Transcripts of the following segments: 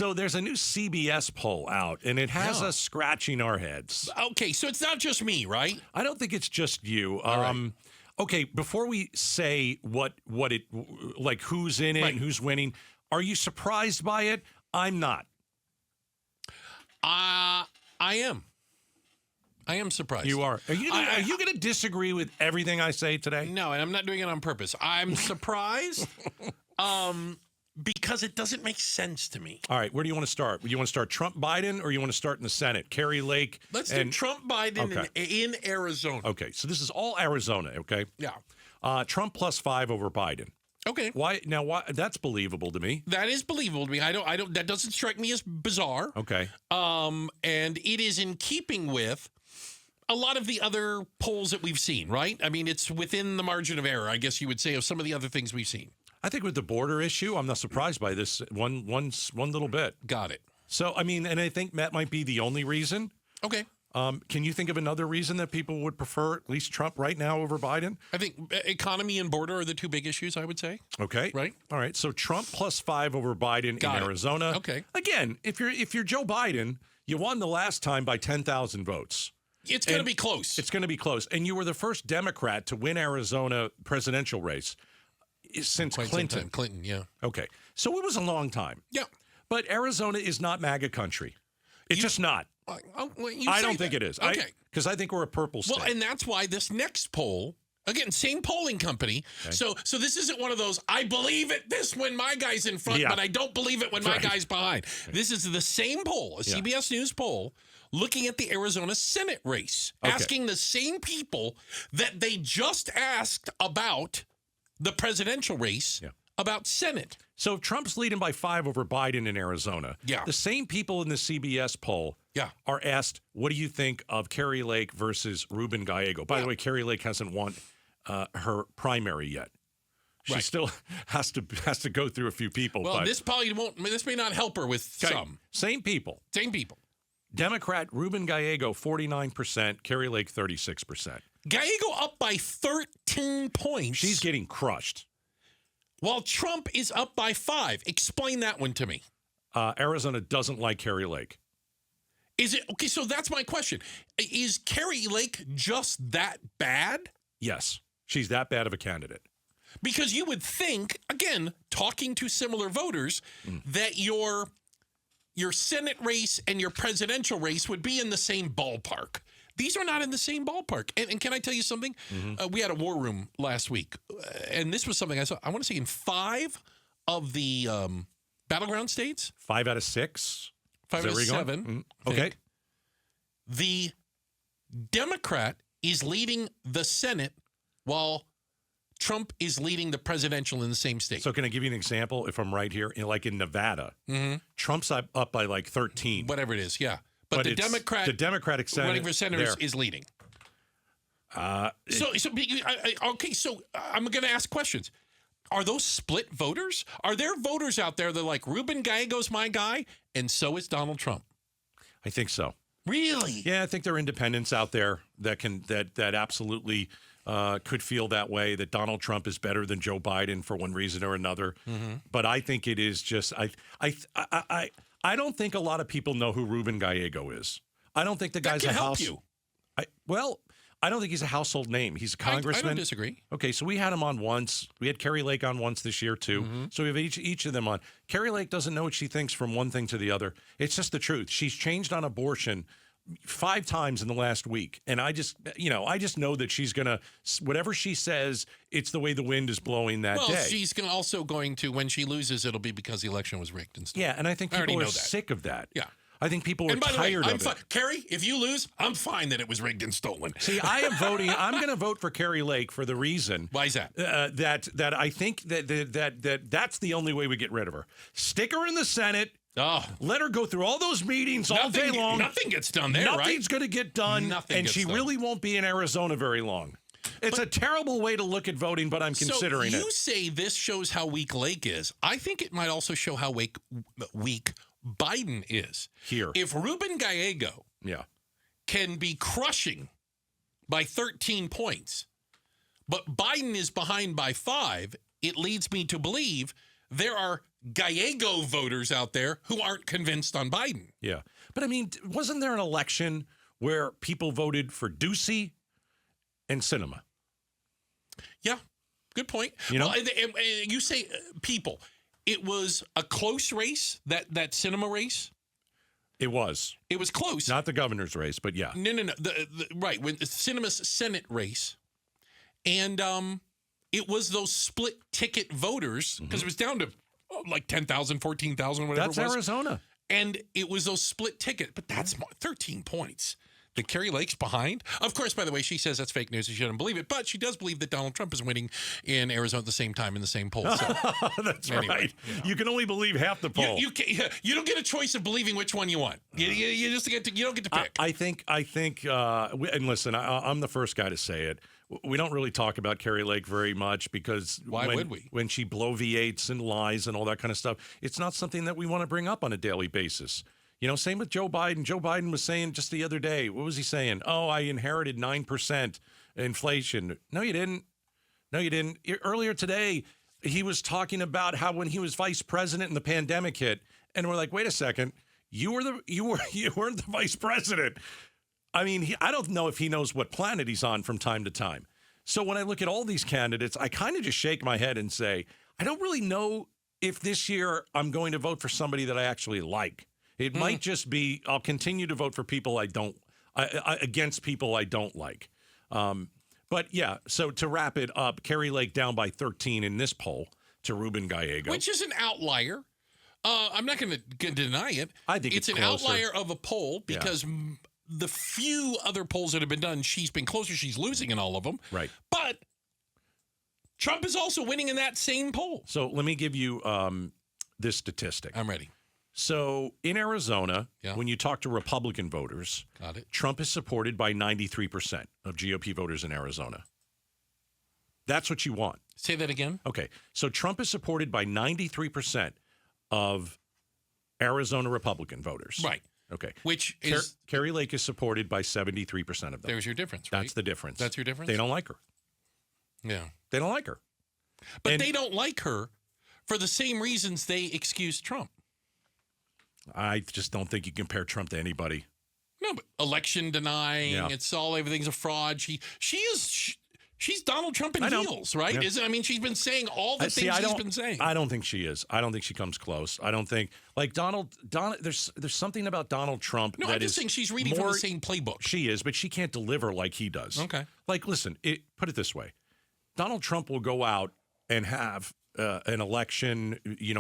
So there's a new CBS poll out, and it has us scratching our heads. Okay, so it's not just me, right? I don't think it's just you. Right. Okay, before we say what it like, who's in it and who's winning, are you surprised by it? I'm not. I am. I am surprised. You are. Are you going to disagree with everything I say today? No, and I'm not doing it on purpose. I'm surprised because it doesn't make sense to me. All right, where do you want to start? You want to start Trump-Biden, or you want to start in the Senate? Kari Lake. Let's do Trump-Biden in Arizona. Okay, so this is all Arizona, okay? Yeah. Trump +5 over Biden. Okay. Why? That's believable to me. That is believable to me. I don't. That doesn't strike me as bizarre. Okay. And it is in keeping with a lot of the other polls that we've seen, right? I mean, it's within the margin of error, I guess you would say, of some of the other things we've seen. I think with the border issue, I'm not surprised by this one little bit. Got it. So, I mean, and I think that might be the only reason. Okay. Can you think of another reason that people would prefer at least Trump right now over Biden? I think economy and border are the two big issues, I would say. Okay. Right. All right. So Trump +5 over Biden in Arizona. Okay. Again, if you're Joe Biden, you won the last time by 10,000 votes. It's going to be close. It's going to be close. And you were the first Democrat to win Arizona presidential race since Clinton. Clinton, yeah. Okay. So it was a long time. Yeah. But Arizona is not MAGA country. It's just not. I don't think it is. Okay. Because I think we're a purple state. Well, and that's why this next poll, again, same polling company. Okay. So this isn't one of those, I believe it this when my guy's in front, but I don't believe it when my guy's behind. Okay. This is the same poll, a CBS News poll, looking at the Arizona Senate race, asking the same people that they just asked about the presidential race, about Senate. So if Trump's leading by 5 over Biden in Arizona, the same people in the CBS poll are asked, what do you think of Kari Lake versus Ruben Gallego? By the way, Kari Lake hasn't won her primary yet. She still has to go through a few people. Well, this probably won't. This may not help her with some. Same people. Same people. Democrat Ruben Gallego 49%, Kari Lake 36%. Gallego up by 13 points. She's getting crushed. While Trump is up by 5. Explain that one to me. Arizona doesn't like Kari Lake. Is it okay? So that's my question. Is Kari Lake just that bad? Yes, she's that bad of a candidate. Because you would think, again, talking to similar voters, that your Senate race and your presidential race would be in the same ballpark. These are not in the same ballpark. And can I tell you something? We had a war room last week, and this was something I saw. I want to say in 5 of the battleground states. 5 out of 6? 5 out of 7. Okay. The Democrat is leading the Senate while Trump is leading the presidential in the same state. So can I give you an example if I'm right here? Like in Nevada, Trump's up by like 13. Whatever it is, yeah. But the Democratic Senate running for senator is leading. So I'm going to ask questions. Are those split voters? Are there voters out there that are like, Ruben Gallego's my guy, and so is Donald Trump? I think so. Really? Yeah, I think there are independents out there that absolutely could feel that way, that Donald Trump is better than Joe Biden for one reason or another. But I think it is just I don't think a lot of people know who Ruben Gallego is. I don't think the guy's a house. I don't think he's a household name. He's a congressman. I don't disagree. Okay, so we had him on once. We had Kari Lake on once this year too. So we have each of them on. Kari Lake doesn't know what she thinks from one thing to the other. It's just the truth. She's changed on abortion 5 times in the last week, and I just know that she's gonna, whatever she says, it's the way the wind is blowing that day. Well, she's also going to, when she loses, it'll be because the election was rigged and stuff. Yeah, and I think people are sick of that. Yeah. I think people are tired of it. Kari, if you lose, I'm fine that it was rigged and stolen. See, I am voting. I'm going to vote for Kari Lake for the reason. Why is that? That I think that's the only way we get rid of her. Stick her in the Senate. Oh, let her go through all those meetings all day long. Nothing gets done there, Nothing's going to get done, and she really won't be in Arizona very long. It's a terrible way to look at voting, but I'm considering it. So you say this shows how weak Lake is. I think it might also show how weak Biden is. Here. If Ruben Gallego can be crushing by 13 points, but Biden is behind by 5, it leads me to believe there are Gallego voters out there who aren't convinced on Biden. Yeah. But I mean, wasn't there an election where people voted for Ducey and Sinema? Yeah. Good point. You know? Well, you say people. It was a close race, that Sinema race. It was. It was close. Not the governor's race, but yeah. No. Right. When Sinema's Senate race. And it was those split ticket voters, because it was down to like 10,000, 14,000, whatever it was. That's Arizona. And it was those split ticket, but that's 13 points. The Kari Lake's behind. Of course, by the way, she says that's fake news. She shouldn't believe it, but she does believe that Donald Trump is winning in Arizona at the same time in the same poll. So, that's anyway, right. You can only believe half the poll. You don't get a choice of believing which one you want. You just you don't get to pick. I think. And listen, I'm the first guy to say it. We don't really talk about Kari Lake very much because would we? When she bloviates and lies and all that kind of stuff, it's not something that we want to bring up on a daily basis. You know, same with Joe Biden. Joe Biden was saying just the other day, what was he saying? Oh, I inherited 9% inflation. No, you didn't. No, you didn't. Earlier today, he was talking about how when he was vice president and the pandemic hit, and we're like, wait a second, you weren't the vice president. I mean, I don't know if he knows what planet he's on from time to time. So when I look at all these candidates, I kind of just shake my head and say, I don't really know if this year I'm going to vote for somebody that I actually like. It might just be I'll continue to vote for people against people I don't like. But yeah, so to wrap it up, Kari Lake down by 13 in this poll to Ruben Gallego. Which is an outlier. I'm not going to deny it. I think it's an closer. Outlier of a poll because the few other polls that have been done, she's been closer. She's losing in all of them. Right. But Trump is also winning in that same poll. So let me give you this statistic. I'm ready. So in Arizona, when you talk to Republican voters, Trump is supported by 93% of GOP voters in Arizona. That's what you want. Say that again. Okay. So Trump is supported by 93% of Arizona Republican voters. Right. Okay. Which is... Kari Lake is supported by 73% of them. There's your difference, right? That's the difference. That's your difference? They don't like her. Yeah. They don't like her. But they don't like her for the same reasons they excuse Trump. I just don't think you compare Trump to anybody. No, but election denying, everything's a fraud. She's Donald Trump in heels, right? Yeah. I mean, she's been saying all the things she's been saying. I don't think she is. I don't think she comes close. I don't think like Donald. There's something about Donald Trump. No, I'm just saying she's reading from the same playbook. She is, but she can't deliver like he does. Okay. Like, listen. Put it this way: Donald Trump will go out and have an election,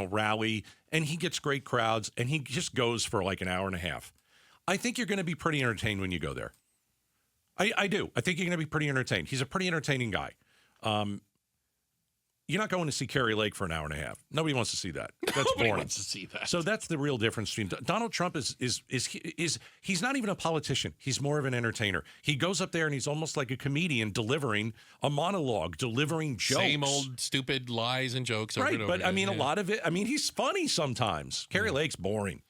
rally, and he gets great crowds, and he just goes for like an hour and a half. I think you're going to be pretty entertained when you go there. I do. I think you're going to be pretty entertained. He's a pretty entertaining guy. You're not going to see Kari Lake for an hour and a half. Nobody wants to see that. That's Nobody boring. wants to see that. So that's the real difference between Donald Trump is he's not even a politician. He's more of an entertainer. He goes up there and he's almost like a comedian delivering a monologue, delivering jokes. Same old stupid lies and jokes. Right, over and over but again. I mean, a lot of it. I mean, he's funny sometimes. Kari Lake's boring.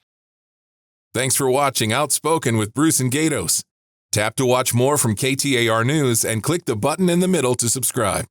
Thanks for watching Outspoken with Bruce and Gaydos. Tap to watch more from KTAR News and click the button in the middle to subscribe.